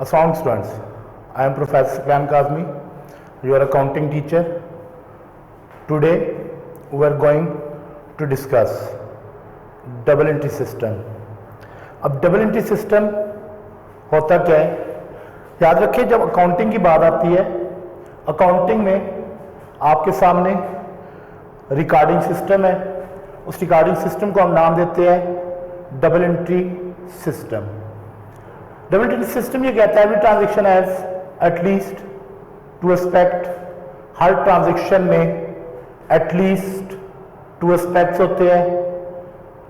Assalamualaikum students, I am Professor Saklan Kazmi, your accounting teacher. Today we are going to discuss double entry system. अब double entry system होता क्या है? याद रखिए, जब accounting की बात आती है, अकाउंटिंग में आपके सामने रिकॉर्डिंग सिस्टम है. उस रिकॉर्डिंग सिस्टम को हम नाम देते हैं double entry system. Double entry system ये कहता है every transaction has at least to aspect. Her transaction में एटलीस्ट टू एस्पेक्ट्स होते हैं.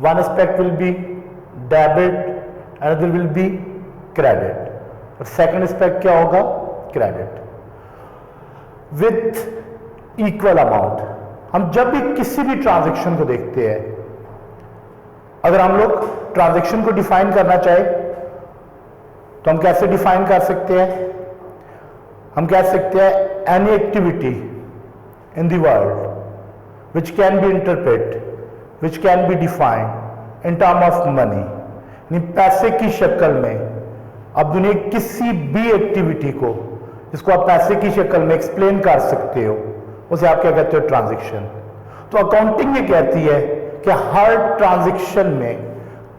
One aspect will be debit, another will be credit, और सेकंड एस्पेक्ट क्या होगा? Credit with equal amount. हम जब भी किसी भी ट्रांजेक्शन को देखते हैं, अगर हम लोग ट्रांजेक्शन को डिफाइन करना चाहे तो हम कैसे डिफाइन कर सकते हैं? हम कह सकते हैं any activity in the world which can be interpret, which can be defined in term of money, यानी पैसे की शक्ल में. अब दुनिया किसी भी एक्टिविटी को जिसको आप पैसे की शक्ल में एक्सप्लेन कर सकते हो, उसे आप क्या कहते हो? ट्रांजैक्शन. तो अकाउंटिंग ये कहती है कि हर ट्रांजैक्शन में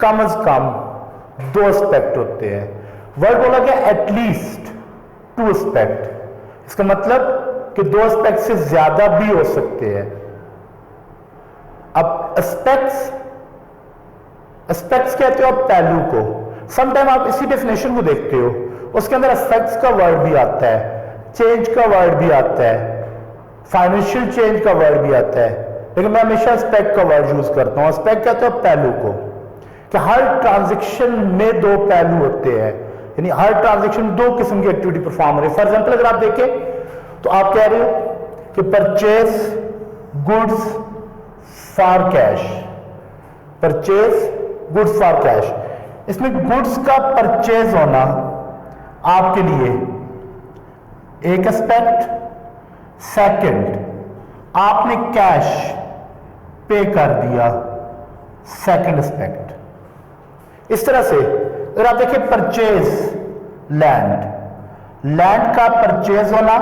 कम से कम दो एस्पेक्ट होते हैं. वर्ड बोला गया एटलीस्ट टू एस्पेक्ट. इसका मतलब कि दो एस्पेक्ट से ज्यादा भी हो सकते हैं. अब एस्पेक्ट्स कहते हो आप पहलू को. समटाइम आप इसी डेफिनेशन को देखते हो, उसके अंदर एस्पेक्ट्स का वर्ड भी आता है, चेंज का वर्ड भी आता है, फाइनेंशियल चेंज का वर्ड भी आता है, लेकिन मैं हमेशा एस्पेक्ट का वर्ड यूज करता हूं. एस्पेक्ट कहते हो पहलू को, कि हर ट्रांजैक्शन में दो पहलू होते हैं, यानी हर ट्रांजैक्शन दो किस्म की एक्टिविटी परफॉर्म हो रही है. फॉर एग्जाम्पल अगर आप देखें तो आप कह रहे हो कि purchase goods for cash, purchase goods for cash. इसमें गुड्स का परचेज होना आपके लिए एक एस्पेक्ट. सेकंड, आपने कैश पे कर दिया, सेकंड एस्पेक्ट. इस तरह से अगर आप देखिए परचेज लैंड, लैंड का परचेज होना,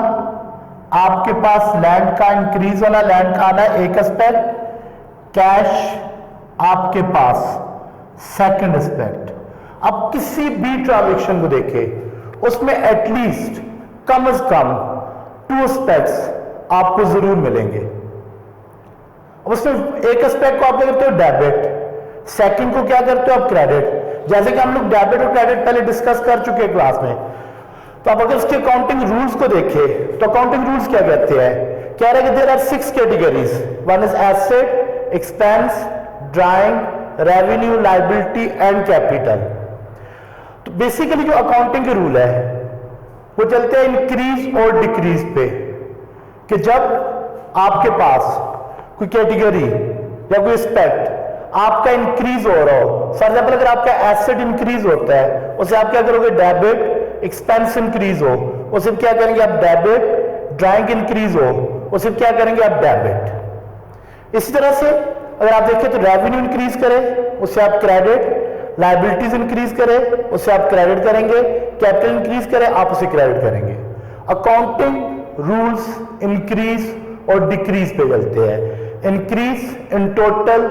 आपके पास लैंड का इंक्रीज होना, लैंड का आना एक एस्पेक्ट. कैश आपके पास सेकंड एस्पेक्ट. अब किसी भी ट्रांजैक्शन को देखें, उसमें एटलीस्ट कम से कम टू एस्पेक्ट्स आपको जरूर मिलेंगे. उसमें एक एस्पेक्ट को आप क्या करते हो? डेबिट. सेकंड को क्या करते हो आप? क्रेडिट. जैसे कि हम लोग डेबिट और क्रेडिट पहले डिस्कस कर चुके हैं क्लास में. तो अब अगर इसके अकाउंटिंग रूल्स को देखें तो अकाउंटिंग रूल्स क्या कहते हैं? कह रहे हैं कि there are 6 categories. One is asset, expense, drawing, revenue, liability and capital. तो बेसिकली जो अकाउंटिंग के रूल है वो चलते हैं इंक्रीज और डिक्रीज पे, कि जब आपके पास कोई कैटेगरी या कोई एस्पेक्ट आपका इंक्रीज हो रहा हो. फॉर एग्जाम्पल अगर आपका एसेट इंक्रीज होता है, उसे आप क्या करोगे? डेबिट. एक्सपेंस इंक्रीज हो, उसे क्या करेंगे आप? डेबिट. ड्राइंग इंक्रीज हो, उसे क्या करेंगे आप? डेबिट. इसी तरह से अगर आप देखें तो रेवेन्यू इंक्रीज करे, उससे आप क्रेडिट. लायबिलिटीज इंक्रीज करे, उससे आप क्रेडिट करेंगे. कैपिटल इंक्रीज करे, आप उसे क्रेडिट करेंगे. अकाउंटिंग रूल्स इंक्रीज और डिक्रीज पे चलते हैं. Increase in total,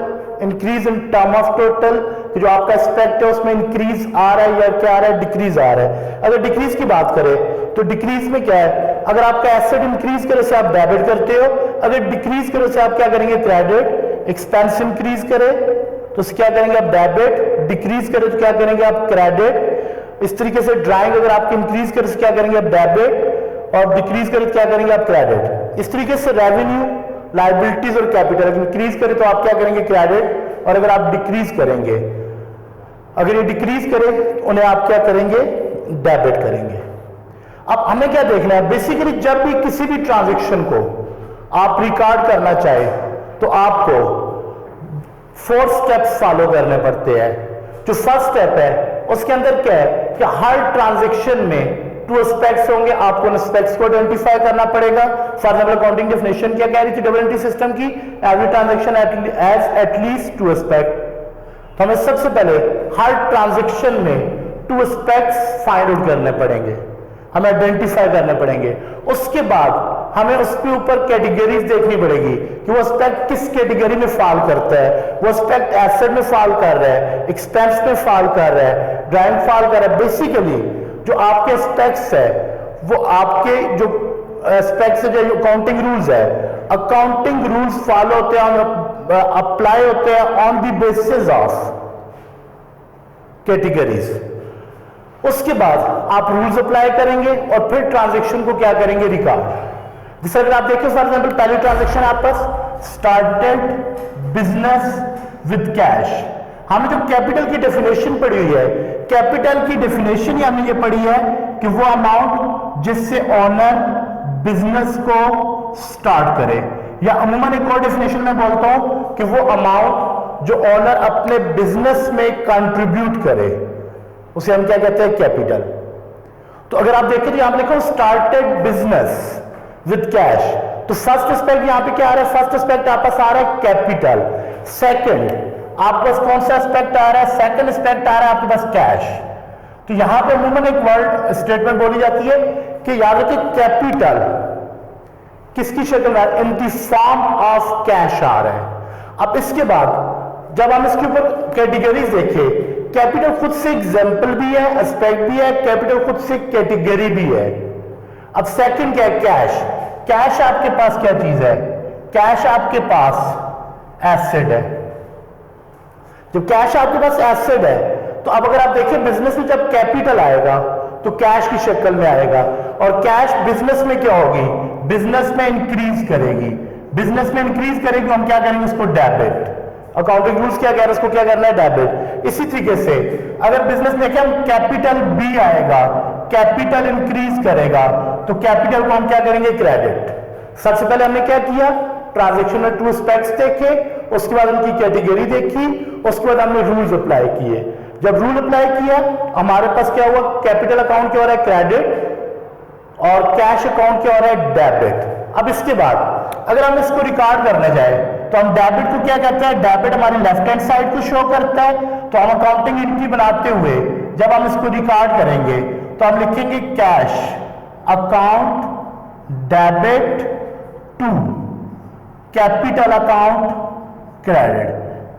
increase in term of total, जो आपका एस्पेक्ट है उसमें इंक्रीज आ रहा है या क्या आ रहा है? डिक्रीज आ रहा है. अगर डिक्रीज की बात करें तो डिक्रीज में क्या है? अगर आपका एसेट इंक्रीज करे उसे आप डेबिट करते हो, अगर डिक्रीज करे उसे आप क्या करेंगे? क्रेडिट. एक्सपेंस इंक्रीज करे तो उसे क्या करेंगे आप? डेबिट. डिक्रीज करे तो क्या करेंगे आप? क्रेडिट. इस तरीके से ड्राइंग अगर आपकी इंक्रीज करे तो क्या करेंगे आप? डेबिट, और डिक्रीज करे तो क्या करेंगे आप? क्रेडिट. इस तरीके से रेवेन्यू, लायबिलिटीज और कैपिटल अगर इंक्रीज करे तो आप क्या करेंगे? क्रेडिट. और अगर आप डिक्रीज करेंगे, अगर ये डिक्रीज करे उन्हें आप क्या करेंगे? डेबिट करेंगे. अब हमें क्या देखना है? बेसिकली जब भी किसी भी ट्रांजैक्शन को आप रिकॉर्ड करना चाहे तो आपको 4 स्टेप्स फॉलो करने पड़ते हैं. जो फर्स्ट स्टेप है उसके अंदर क्या है कि हर ट्रांजैक्शन में 2 एस्पेक्ट्स होंगे, आपको उन एस्पेक्ट्स को आइडेंटिफाई करना पड़ेगा. फॉर एग्जाम्पल अकाउंटिंग डेफिनेशन क्या कह रही थी डबल एंट्री सिस्टम की? Every transaction has at least 2 aspect. तो हमें सबसे पहले हर ट्रांजैक्शन में 2 टू एस्पेक्ट्स फाइंड आउट करने पड़ेंगे, हमें आइडेंटिफाई करने पड़ेंगे। उसके बाद हमें उसके ऊपर कैटेगरीज देखनी पड़ेगी कि वो एस्पेक्ट किस कैटेगरी में फॉल करता है, वो एस्पेक्ट एसेट में फॉल कर रहा है, एक्सपेंस में फॉल कर रहा है, ड्राइंग फॉल कर रहा है। बेसिकली जो आपके एस्पेक्ट्स है वो आपके जो एस्पेक्ट्स जो अकाउंटिंग रूल्स है, अकाउंटिंग रूल्स फॉलो होते हैं, अप्लाई होते हैं on the basis of categories. उसके बाद आप रूल्स अप्लाई करेंगे और फिर ट्रांजैक्शन को क्या करेंगे, रिकॉर्ड। जैसे अगर आप देखिए फॉर एग्जांपल पहली ट्रांजैक्शन आप पास स्टार्टेड बिजनेस विद कैश। हमने जो कैपिटल की डेफिनेशन पढ़ी हुई है, कैपिटल की डेफिनेशन ही हमने ये पढ़ी है कि वो अमाउंट जिससे ओनर बिजनेस को स्टार्ट करे, या अमूमन एक और डेफिनेशन में बोलता हूं कि वो अमाउंट जो ओनर अपने बिजनेस में कंट्रीब्यूट करे उसे हम क्या कहते हैं, कैपिटल। तो अगर आप देखें तो यहां पर लिखा स्टार्टेड बिजनेस विद कैश, तो फर्स्ट एस्पेक्ट यहां पे क्या आ रहा है, फर्स्ट एस्पेक्ट आपके पास आ रहा है कैपिटल। सेकंड आपके पास कौन सा एस्पेक्ट आ रहा है, सेकंड एस्पेक्ट आ रहा है आपके पास कैश। तो यहां पे अमूमन एक वर्ड स्टेटमेंट बोली जाती है कि याद रखिए कैपिटल किसकी शक्ल में, in the form of cash आ रहा है। अब इसके बाद जब हम इसके ऊपर कैटेगरीज देखें, कैपिटल खुद से एग्जाम्पल भी है, एस्पेक्ट भी है, कैपिटल खुद से कैटेगरी भी है। अब सेकंड क्या है, कैश। कैश आपके पास क्या चीज है, कैश आपके पास एसेट है। जब कैश आपके पास एसेट है तो अब अगर आप देखें बिजनेस में जब कैपिटल आएगा तो कैश की शक्ल में आएगा, और कैश बिजनेस में क्या होगी, बिजनेस में इंक्रीज करेगी। बिजनेस में इंक्रीज करेगी, हम क्या करेंगे उसको डेबिट। अकाउंटिंग रूल्स क्या कह रहे हैं, उसको क्या करना है, डेबिट। इसी तरीके से अगर बिजनेस में क्या कैपिटल बी आएगा, कैपिटल इंक्रीज करेगा, तो कैपिटल को हम क्या करेंगे, क्रेडिट। सबसे पहले हमने क्या किया, ट्रांजैक्शन में टू एस्पेक्ट्स देखे, उसके बाद उनकी कैटेगरी देखी, उसके बाद हमने रूल्स अप्लाई किए। जब रूल अप्लाई किया हमारे पास क्या हुआ, कैपिटल अकाउंट क्या हो रहा है, क्रेडिट, और कैश अकाउंट क्या हो रहा है, डेबिट। अब इसके बाद अगर हम इसको रिकॉर्ड करने जाए तो हम डेबिट को क्या कहते हैं, डेबिट हमारी लेफ्ट हैंड साइड को शो करता है। तो हम अकाउंटिंग एंट्री बनाते हुए जब हम इसको रिकॉर्ड करेंगे तो हम लिखेंगे cash account debit to capital account credit.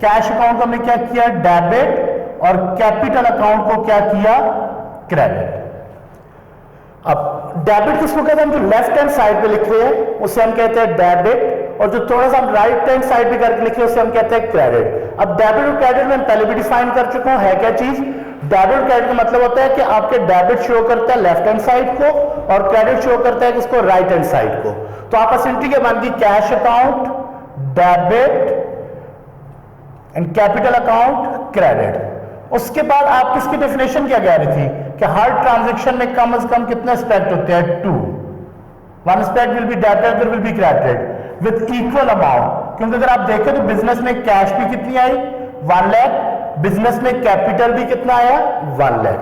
Cash account को हमने क्या किया, डेबिट, और कैपिटल अकाउंट को क्या किया, क्रेडिट। अब डेबिट किसको कहते हैं, हम जो लेफ्ट हैंड साइड पे लिख रहे हैं उसे हम कहते हैं डेबिट, और जो थोड़ा सा हम राइट हैंड साइड पे करके लिख रहे हैं उसे हम कहते हैं क्रेडिट। अब डेबिट और क्रेडिट में पहले भी डिफाइन कर चुका हूं, है क्या चीज, डेबिट और क्रेडिट का मतलब होता है कि आपके डेबिट शो करता है लेफ्ट हैंड साइड को और क्रेडिट शो करता है किसको, राइट हैंड साइड को। तो आपस एंट्री के बन गई cash account debit and capital account credit. उसके बाद आप किसकी डेफिनेशन क्या कह रही थी कि हर ट्रांजैक्शन में कम से कम कितने एस्पेक्ट होते हैं, two. One aspect will be debit, other will be credit with equal amount. क्योंकि अगर आप देखें तो बिजनेस में कैश भी कितनी आई, 1 लाख, बिजनेस में कैपिटल भी कितना आया, 1 लाख,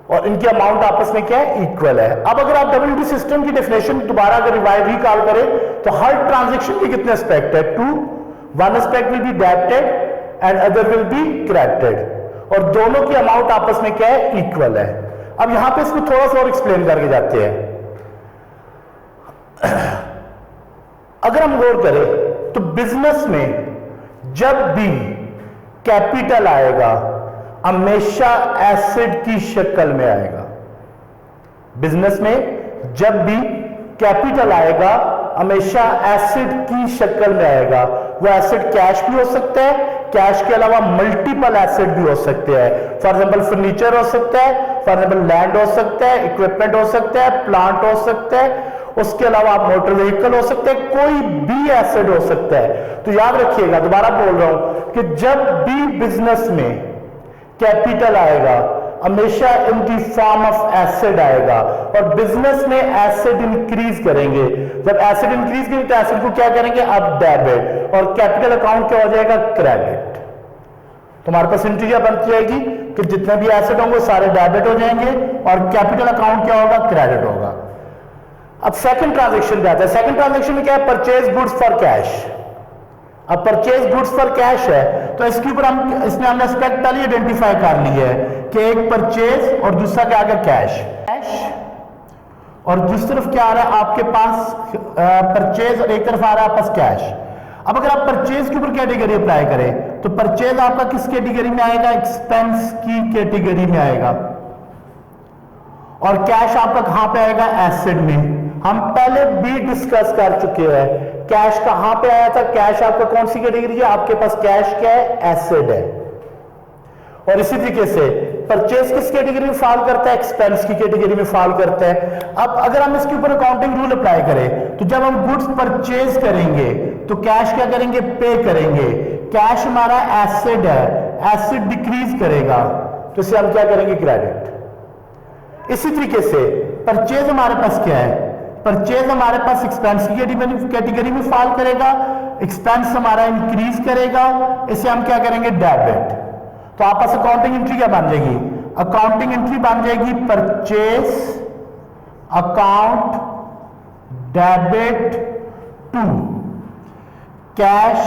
और इनकी अमाउंट आपस में क्या है, इक्वल है। अब अगर आप WT सिस्टम की डेफिनेशन दोबारा अगर रिकॉल करें तो हर ट्रांजैक्शन के कितने एस्पेक्ट है, 2। One aspect will be debited and other will be credited, और दोनों की अमाउंट आपस में क्या है, इक्वल है। अब यहां पे इसको थोड़ा सा और एक्सप्लेन करके जाते हैं। अगर हम गौर करें तो बिजनेस में जब भी कैपिटल आएगा हमेशा एसेट की शक्ल में आएगा। बिजनेस में जब भी कैपिटल आएगा हमेशा एसेट की शक्ल में आएगा। वो एसेट कैश भी हो सकता है, कैश के अलावा मल्टीपल एसेट भी हो सकते हैं। फॉर एग्जांपल फर्नीचर हो सकता है, फॉर एग्जांपल लैंड हो सकता है, इक्विपमेंट हो सकता है, प्लांट हो सकता है, उसके अलावा आप मोटर व्हीकल हो सकते हैं, कोई भी एसेट हो सकता है। तो याद रखिएगा, दोबारा बोल रहा हूं कि जब भी बिजनेस में कैपिटल आएगा हमेशा इन दी फॉर्म ऑफ एसेट आएगा, और बिजनेस में एसेट इंक्रीज करेंगे। जब एसेट इंक्रीज करेंगे तो एसेट को क्या करेंगे, अब डेबिट, और कैपिटल अकाउंट क्या हो जाएगा, क्रेडिट। तुम्हारे पास एंट्री क्या बनती जाएगी कि जितने भी एसेट होंगे सारे डेबिट हो जाएंगे और कैपिटल अकाउंट क्या होगा, क्रेडिट होगा। अब सेकंड ट्रांजैक्शन क्या आता है, सेकंड ट्रांजैक्शन में क्या है, परचेज गुड्स फॉर कैश। अब परचेज गुड्स फॉर कैश है तो इसके ऊपर इसमें हमने एस्पेक्ट पहले आइडेंटिफाई कर ली है कि एक परचेज और दूसरा क्या आ गया कैश, और दूसरी तरफ क्या आ रहा है आपके पास परचेज और एक तरफ आ रहा है आपके पास कैश। अब अगर आप परचेज के ऊपर कैटेगरी अप्लाई करें तो परचेज आपका किस कैटेगरी में आएगा, एक्सपेंस की कैटेगरी में आएगा, और कैश आपका कहां पे आएगा, एसेट में। हम पहले भी डिस्कस कर चुके हैं कैश कहां पे आया था, कैश आपका कौन सी कैटेगरी है, आपके पास कैश क्या है, एसेट है। और इसी तरीके से परचेज किस कैटेगरी में फॉल करता है, एक्सपेंस की कैटेगरी में फॉल करता है। अब अगर हम इसके ऊपर अकाउंटिंग रूल अप्लाई करें तो जब हम गुड्स परचेज करेंगे तो कैश क्या करेंगे, पे करेंगे। कैश हमारा एसेट है, एसेट डिक्रीज करेगा तो इसे हम क्या करेंगे, क्रेडिट। इसी तरीके से परचेज हमारे पास क्या है, परचेज हमारे पास एक्सपेंस की कैटेगरी में फॉल करेगा, एक्सपेंस हमारा इंक्रीज करेगा, इसे हम क्या करेंगे, डेबिट। तो आपस अकाउंटिंग एंट्री क्या बन जाएगी, अकाउंटिंग एंट्री बन जाएगी purchase account debit to cash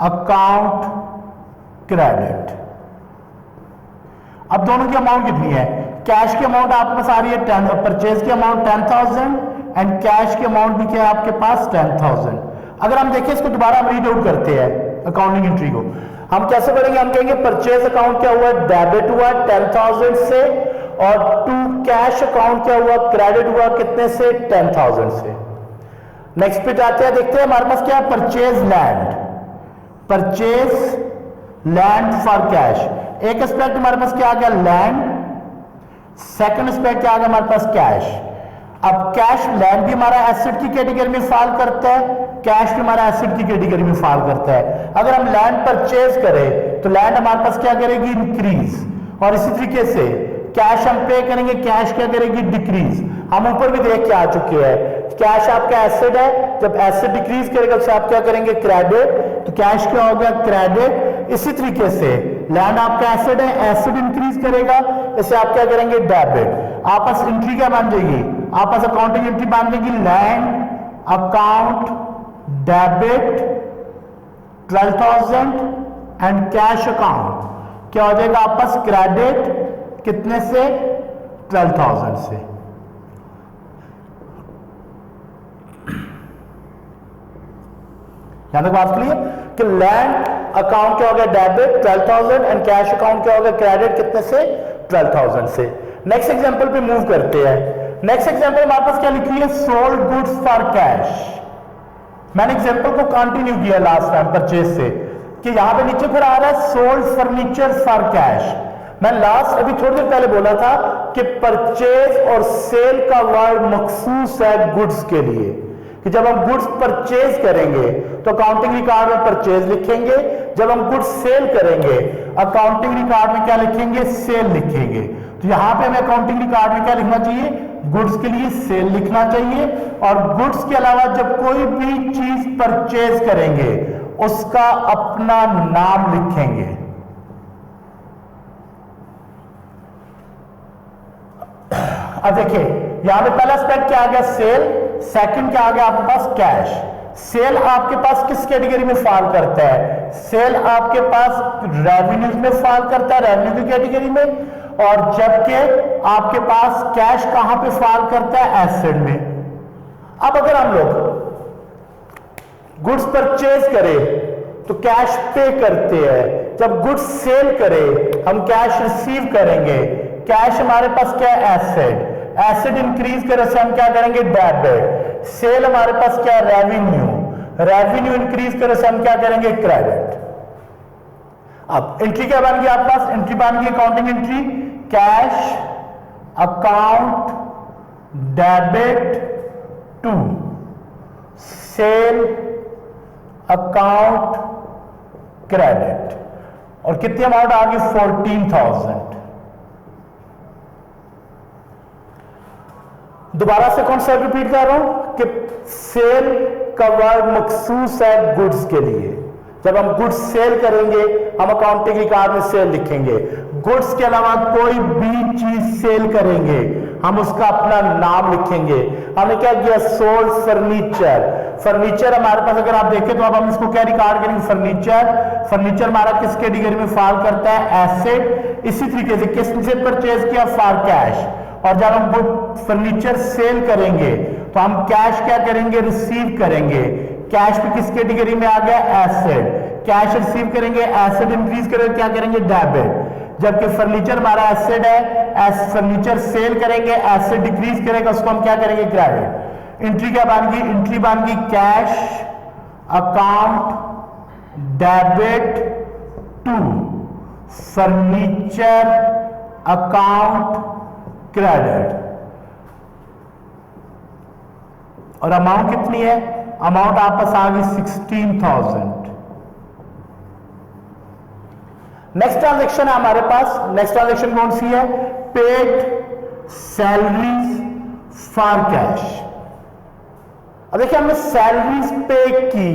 account credit. अब दोनों की अमाउंट कितनी है, कैश की अमाउंट आपके पास आ रही है 10, परचेज की अमाउंट 10,000 एंड कैश की अमाउंट भी क्या है आपके पास 10,000। अगर हम देखें इसको दोबारा हम रीड आउट करते हैं अकाउंटिंग एंट्री को, हम कैसे करेंगे, हम कहेंगे परचेज अकाउंट क्या हुआ, डेबिट हुआ 10,000 से, और टू कैश अकाउंट क्या हुआ, क्रेडिट हुआ कितने से, 10,000 से। नेक्स्ट पे जाते हैं, देखते हैं हमारे पास क्या है, purchase land, purchase land for cash. एक एस्पेक्ट हमारे पास क्या आ गया, लैंड, सेकंड एस्पेक्ट क्या आ गया हमारे पास, कैश। अब कैश, लैंड भी हमारा एसेट की कैटेगरी में फॉल करता है, कैश भी हमारा एसेट की कैटेगरी में फॉल करता है। अगर हम लैंड परचेज करें तो लैंड हमारे पास क्या करेगी, इंक्रीज, और इसी तरीके से कैश हम पे करेंगे, कैश क्या करेगी, डिक्रीज। हम ऊपर भी देख के आ चुके हैं, कैश आपका एसेट है, जब एसेट डिक्रीज करेगा तो आप क्या करेंगे, क्रेडिट, तो कैश क्या हो गया, क्रेडिट। इसी तरीके से लैंड आपका एसेट है, एसेट इंक्रीज करेगा, इसे आप क्या करेंगे, डेबिट। आपस एंट्री क्या बन जाएगी, आपस अकाउंटिंग एंट्री बन जाएगी land account debit 12,000 and cash account क्या हो जाएगा आपस, क्रेडिट कितने से, 12,000 से। यहां तक बात क्लियर कि लैंड अकाउंट क्या हो गया, डेबिट 12,000 एंड कैश अकाउंट क्या हो गया, क्रेडिट कितने से, 12,000 से। नेक्स्ट एग्जांपल पे मूव करते हैं। नेक्स्ट एग्जांपल हमारे पास क्या लिखी है, सोल्ड गुड्स फॉर कैश। मैंने एग्जांपल को कंटिन्यू किया लास्ट टाइम परचेज से, कि यहां पे नीचे फिर आ रहा है सोल्ड फर्नीचर फॉर कैश। मैं लास्ट अभी थोड़ी देर पहले बोला था कि परचेज और सेल का वर्ड मखसूस है गुड्स के लिए, कि जब हम गुड्स परचेज करेंगे तो अकाउंटिंग रिकॉर्ड में परचेज लिखेंगे, जब हम गुड्स सेल करेंगे अकाउंटिंग रिकॉर्ड में क्या लिखेंगे, सेल लिखेंगे। तो यहां पे हमें अकाउंटिंग रिकॉर्ड में क्या लिखना चाहिए, गुड्स के लिए सेल लिखना चाहिए, और गुड्स के अलावा जब कोई भी चीज परचेज करेंगे उसका अपना नाम लिखेंगे। अब देखिए यहां पे पहला एस्पेक्ट क्या आ गया, सेल, सेकंड क्या आ गया आपके पास, कैश। सेल आपके पास किस कैटेगरी में फॉल करता है, सेल आपके पास रेवेन्यूज में फॉल करता है, रेवेन्यू की कैटेगरी में, और जबकि आपके पास कैश कहां पे फॉल करता है, एसेट में। अब अगर हम लोग गुड्स परचेज करें तो कैश पे करते हैं, जब गुड्स सेल करें हम कैश रिसीव करेंगे। कैश हमारे पास क्या है, एसेट, एसेट इंक्रीज करे से हम क्या करेंगे, डेबिट। सेल हमारे पास क्या है, रेवेन्यू, रेवेन्यू इंक्रीज करे से हम क्या करेंगे, क्रेडिट। अब एंट्री क्या बन गई आपके पास, एंट्री बन गई accounting entry, cash account debit to sale account credit, और कितनी अमाउंट आ गई, 14,000। दोबारा से कॉन्सेप्ट रिपीट कर रहा हूं कि सेल का वर्ड मखसूस है गुड्स के लिए। जब हम गुड्स सेल करेंगे हम अकाउंटिंग रिकॉर्ड में सेल लिखेंगे। गुड्स के अलावा कोई भी चीज सेल करेंगे हम उसका अपना नाम लिखेंगे। हमने क्या किया, सोल्ड फर्नीचर। फर्नीचर हमारे पास अगर आप देखें तो अब हम इसको क्या रिकॉर्ड करेंगे, फर्नीचर। फर्नीचर हमारा किस कैटेगरी में फॉल करता है, एसेट। इसी तरीके से किससे परचेज किया? For cash. और जब हम वो फर्नीचर सेल करेंगे तो हम कैश क्या करेंगे? रिसीव करेंगे। कैश भी किस कैटेगरी में आ गया? एसेट। कैश रिसीव करेंगे, एसेट इंक्रीज करेंगे, क्या करेंगे? डेबिट। जबकि फर्नीचर हमारा एसेट है, फर्नीचर सेल करेंगे, एसेट डिक्रीज करेगा, उसको हम क्या करेंगे? क्रेडिट। एंट्री क्या बन गई? एंट्री बन गई cash account debit to furniture account credit. और अमाउंट कितनी है? अमाउंट आपस आ गई 16,000। नेक्स्ट ट्रांजेक्शन है हमारे पास। नेक्स्ट ट्रांजेक्शन कौन सी है? Paid salaries for cash. अब देखिए हमने सैलरीज पे की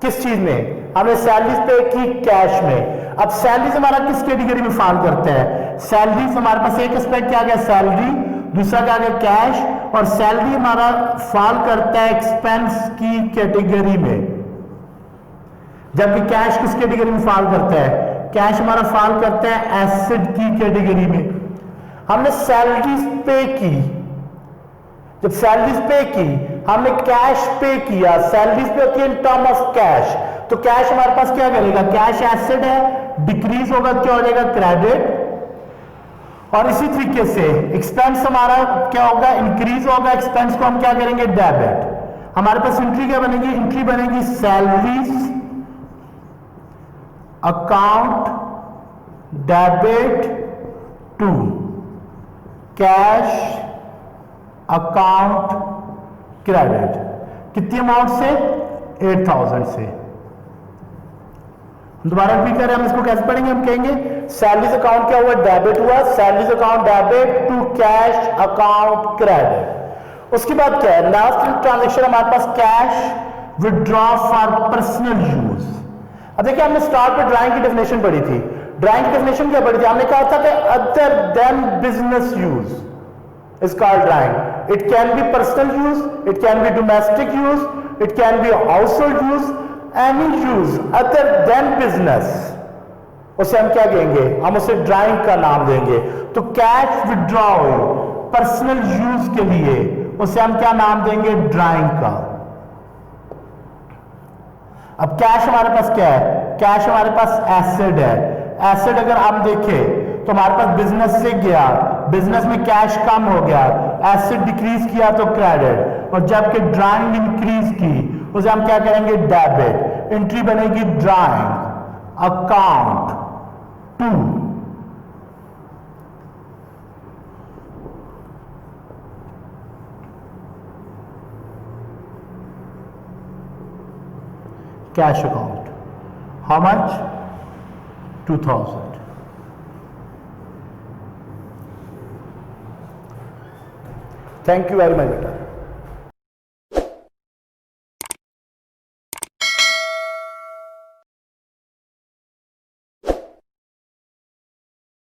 किस चीज में? हमने सैलरीज पे की कैश में। अब सैलरीज हमारा किस कैटेगरी में फॉल करता है? सैलरीज हमारे पास एक एस्पेक्ट क्या गया? सैलरी। दूसरा क्या गया? कैश। और सैलरी हमारा फॉल करता है एक्सपेंस की कैटेगरी में, जबकि कैश किस कैटेगरी में फॉल करता है? कैश हमारा फॉल करता है एसेट की कैटेगरी में। हमने सैलरीज पे की, जब सैलरीज पे की हमने कैश पे किया। सैलरीज पे होती है इन टर्म ऑफ कैश, तो कैश हमारे पास क्या करेगा? कैश एसेट है, डिक्रीज होगा, क्या हो जाएगा? क्रेडिट। और इसी तरीके से एक्सपेंस हमारा क्या होगा? इंक्रीज होगा। एक्सपेंस को हम क्या करेंगे? डेबिट। हमारे पास एंट्री क्या बनेगी? एंट्री बनेगी salaries account debit to cash account credit. कितनी अमाउंट से? 8,000 से। दोबारा रिपीट करें, हम इसको कैसे पढ़ेंगे? हम कहेंगे सैलरीज अकाउंट क्या हुआ? डेबिट हुआ। Salaries account debit to cash account credit. उसके बाद क्या है? लास्ट ट्रांजेक्शन हमारे पास cash withdraw for personal use. अब देखिए हमने स्टार्ट में ड्राइंग की डेफिनेशन पढ़ी थी। ड्राइंग की डेफिनेशन क्या पढ़ी थी? हमने कहा था कि other than business use is called drawing. It can be personal use, it can be domestic use, it can be household use, any use other than business, उसे हम क्या कहेंगे? हम उसे ड्राइंग का नाम देंगे। तो कैश विड्रॉल पर्सनल यूज के लिए उसे हम क्या नाम देंगे? ड्राइंग का। अब कैश हमारे पास क्या है? कैश हमारे पास एसेट है। एसेट अगर हम देखें तो हमारे पास बिजनेस से गया, बिजनेस में कैश कम हो गया, एसेट डिक्रीज किया तो क्रेडिट, और जबकि ड्राइंग इंक्रीज की उसे हम क्या करेंगे? डेबिट। एंट्री बनेगी drawing account to cash account. How much? 2,000। Thank you very much बेटा।